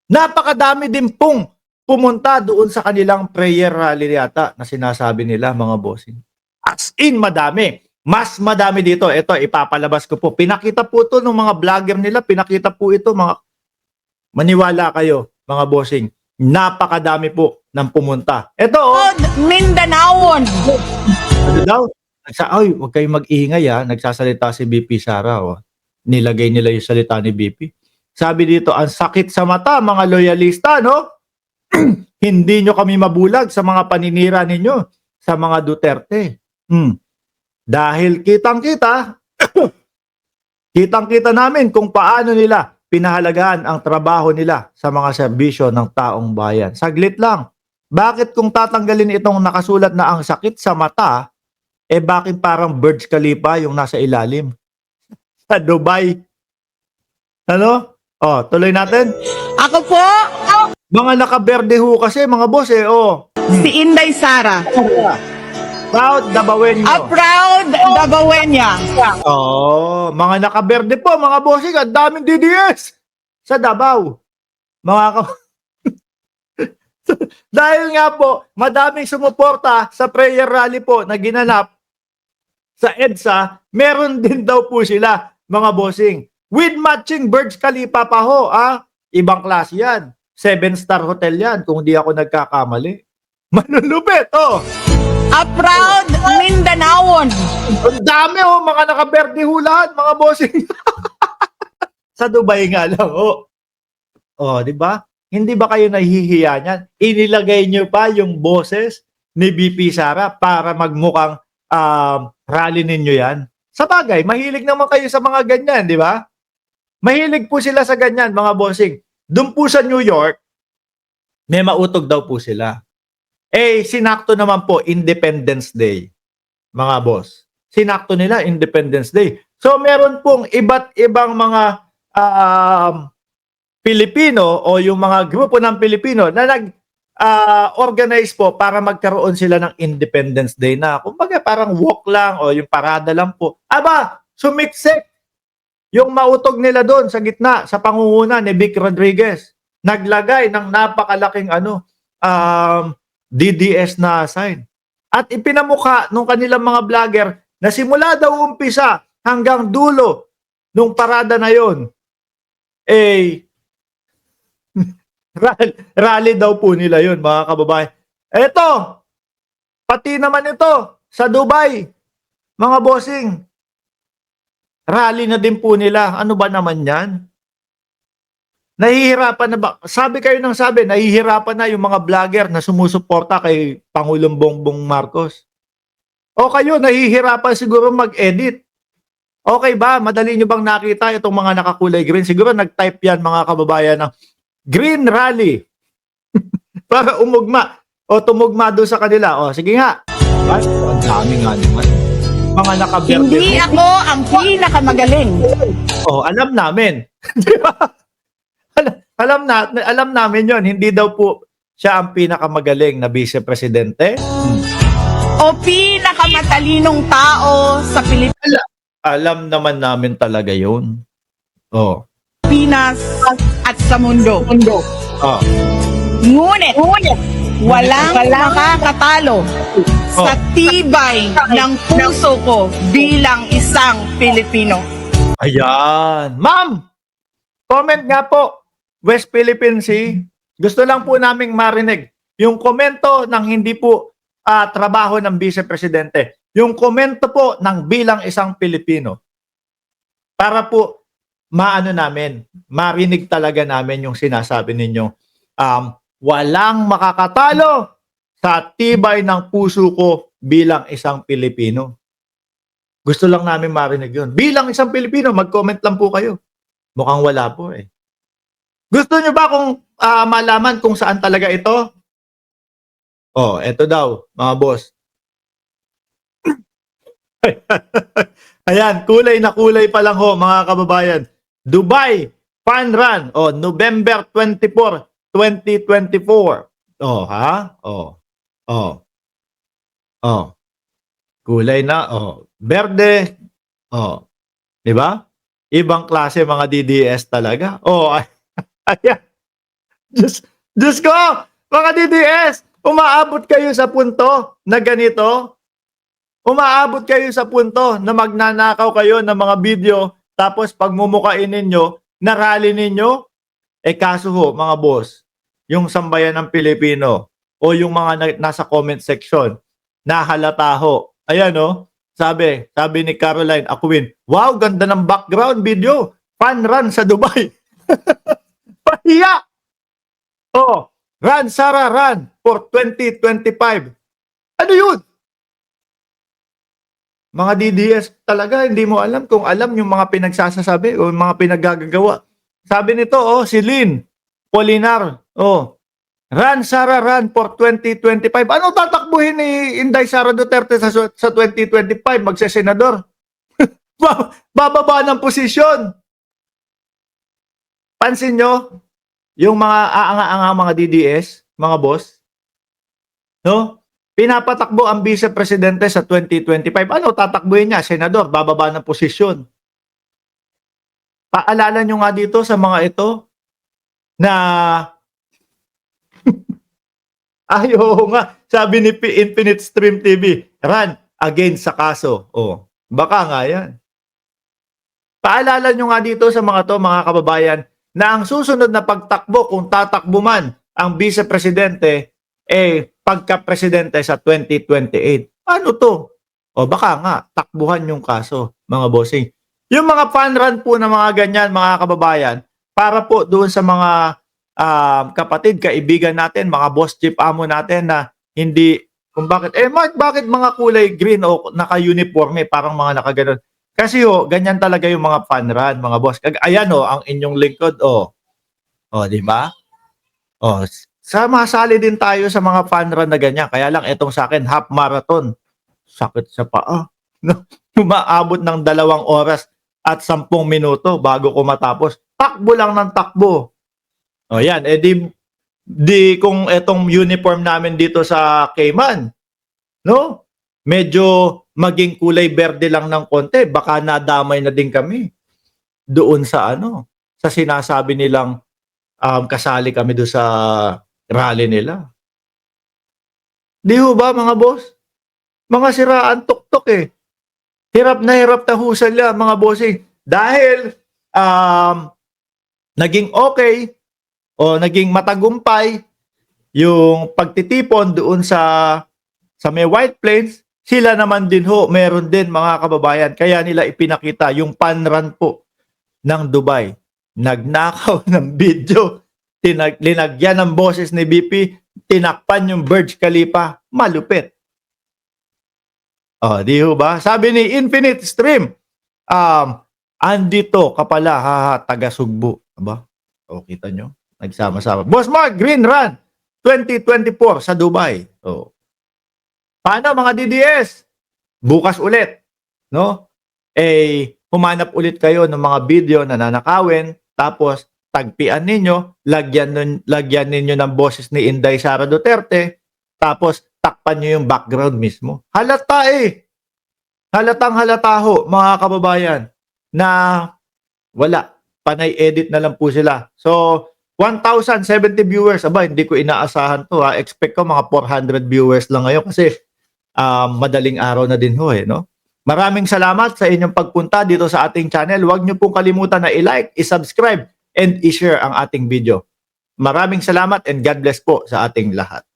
Napakadami din pong pumunta doon sa kanilang prayer rally yata na sinasabi nila, mga bossing. As in, madami. Mas madami dito. Ito, ipapalabas ko po. Pinakita po ito ng mga vlogger nila. Pinakita po ito, mga maniwala kayo, mga bossing. Napakadami po ng pumunta. Ito, oh. Mindanaon. Ano daw? Ay, huwag kayong mag-ingay ha. Nagsasalita si BP Sara. Oh. Nilagay nila yung salita ni BP. Sabi dito, ang sakit sa mata, mga loyalista, no? Hindi nyo kami mabulag sa mga paninira ninyo sa mga Duterte. Dahil kitang-kita, kitang-kita namin kung paano nila pinahalagaan ang trabaho nila sa mga serbisyo ng taong bayan. Saglit lang. Bakit kung tatanggalin itong nakasulat na ang sakit sa mata, bakit parang Burj Khalifa yung nasa ilalim? Sa Dubai. Ano? Oh, tuloy natin. Ako po, Mga nakaberde ho kasi, mga boss si Inday Sara. Proud Dabawenyo. A proud Dabawenya. Oh, mga nakaberde po, mga bossing, ang daming DDS sa Davao. Mga dahil nga po, madaming sumuporta sa prayer rally po na ginanap sa EDSA, meron din daw po sila, mga bossing. With matching Burj Khalifa pa ho, ibang klase yan. 7-star hotel yan, kung di ako nagkakamali. Manulupit, oh. A proud Mindanaon. Ang dami, oh, mga nakaberde ho lahat, mga bossing. Sa Dubai nga lang, oh. Oh, di ba? Hindi ba kayo nahihiya niyan? Inilagay niyo pa yung boses ni BP Sara para magmukhang rally ninyo yan. Sa bagay, mahilig naman kayo sa mga ganyan, di ba? Mahilig po sila sa ganyan, mga bossing. Doon po sa New York, may mautog daw po sila. Sinakto naman po Independence Day, mga boss. Sinakto nila Independence Day. So, meron pong iba't ibang mga Pilipino o yung mga grupo ng Pilipino na nag-organize po para magkaroon sila ng Independence Day na kumbaga parang walk lang o yung parada lang po. Aba, sumiksik yung mautog nila doon sa gitna sa pangunguna ni Vic Rodriguez. Naglagay ng napakalaking DDS na sign. At ipinamukha nung kanilang mga vlogger na simula daw umpisa hanggang dulo nung parada na yon, rally daw po nila yun, mga kababayan. Eto, pati naman ito, sa Dubai, mga bossing, rally na din po nila. Ano ba naman yan? Nahihirapan na ba? Sabi kayo ng sabi, nahihirapan na yung mga vlogger na sumusuporta kay Pangulong Bongbong Marcos. O kayo, nahihirapan siguro mag-edit. Okay ba? Madali nyo bang nakita itong mga nakakulay green? Siguro nag-type yan, mga kababayan, ng Green Rally. Para umugma. O tumugma doon sa kanila. O, sige nga. Ang dami nga naman. Mga nakaberde. Hindi ako ang pinakamagaling. O, alam namin. Di ba? Alam namin yon. Hindi daw po siya ang pinakamagaling na vice-presidente. O pinakamatalinong tao sa Pilipinas. Alam naman namin talaga yun. Oh. At sa mundo. Oh. Ngunit, walang makakatalo sa tibay ng puso ko bilang isang Pilipino. Ayan. Ma'am, comment nga po. West Philippine Sea. Gusto lang po naming marinig yung komento ng hindi po trabaho ng vice-presidente. Yung komento po ng bilang isang Pilipino. Para po maano namin, marinig talaga namin yung sinasabi ninyo. Walang makakatalo sa tibay ng puso ko bilang isang Pilipino. Gusto lang namin marinig yun. Bilang isang Pilipino, mag-comment lang po kayo. Mukhang wala po eh. Gusto nyo ba kung malaman kung saan talaga ito? Oh, eto daw, mga boss. Ayan, kulay na kulay pa lang ho, mga kababayan. Dubai Fun Run, November 24, 2024. Ha? Kulay na, berde. Di ba? Ibang klase mga DDS talaga. Ayan. Diyos ko, mga DDS, umaabot kayo sa punto na ganito. Umaabot kayo sa punto na magnanakaw kayo ng mga video tapos pagmumukain ninyo, narali ninyo, kaso ho, mga boss, yung sambayan ng Pilipino o yung mga nasa comment section, nahalata ho. Ayan o, sabi ni Caroline Aquin, wow, ganda ng background video. Fun run sa Dubai. Pahiya! Oh, run, Sarah, run for 2025. Ano yun? Mga DDS talaga, hindi mo alam kung alam yung mga pinagsasasabi o mga pinaggagawa. Sabi nito, si Lynn Polinar, run, Sarah, run for 2025. Ano tatakbuhin ni Inday Sara Duterte sa 2025? Magsesenador. Bababa ng posisyon. Pansin nyo, yung mga aanga-anga mga DDS, mga boss, no? Pinapatakbo ang Vice Presidente sa 2025. Ano tatakbuhin niya? Senador, bababa ng posisyon. Paalala nyo nga dito sa mga ito na ayaw nga, sabi ni Infinite Stream TV, run against sa kaso. Baka nga yan. Paalala nyo nga dito sa mga to, mga kababayan, na ang susunod na pagtakbo, kung tatakbo man ang Vice Presidente, pagka-presidente sa 2028. Ano to? Baka nga, takbuhan yung kaso, mga bossing. Yung mga fun run po na mga ganyan, mga kababayan, para po doon sa mga kapatid, kaibigan natin, mga boss chief amo natin na hindi, kung bakit, Mark, bakit mga kulay green o naka-uniforme, parang mga nakaganon. Kasi ganyan talaga yung mga fun run, mga boss. Ayan ang inyong lingkod, di ba? Masali din tayo sa mga fun run na ganyan. Kaya lang, itong sa akin, half marathon. Sakit sa paa. Umaabot ng 2 oras at 10 minuto bago ko matapos. Takbo lang ng takbo. Yan. Di kung itong uniform namin dito sa Cayman, no? Medyo maging kulay berde lang ng konti. Baka nadamay na din kami doon sa sa sinasabi nilang kasali kami doon sa rally nila. Di ho ba, mga boss? Mga siraan tuktok Hirap na ho sila, mga bossing. Dahil naging okay o naging matagumpay yung pagtitipon doon sa may White Plains, sila naman din meron din, mga kababayan. Kaya nila ipinakita yung panran po ng Dubai. Nagnakaw ng video. Linagyan ng boses ni BP, tinakpan yung Burj Khalifa, malupit. Di ho ba? Sabi ni Infinite Stream, andito ka pala, taga Sugbo. Aba? Kita nyo? Nagsama-sama. Boss Mark, Green Run, 2024 sa Dubai. Paano, mga DDS? Bukas ulit, no? Humanap ulit kayo ng mga video na nanakawin, tapos tagpian ninyo, lagyan ninyo ng boses ni Inday Sara Duterte, tapos takpan nyo yung background mismo. Halata Halatang halata ho, mga kababayan, na wala. Panay edit na lang po sila. So, 1,070 viewers. Aba, hindi ko inaasahan to. Expect ko mga 400 viewers lang ngayon kasi madaling araw na din ho no? Maraming salamat sa inyong pagpunta dito sa ating channel. Huwag nyo pong kalimutan na i-like, i-subscribe, and i-share ang ating video. Maraming salamat and God bless po sa ating lahat.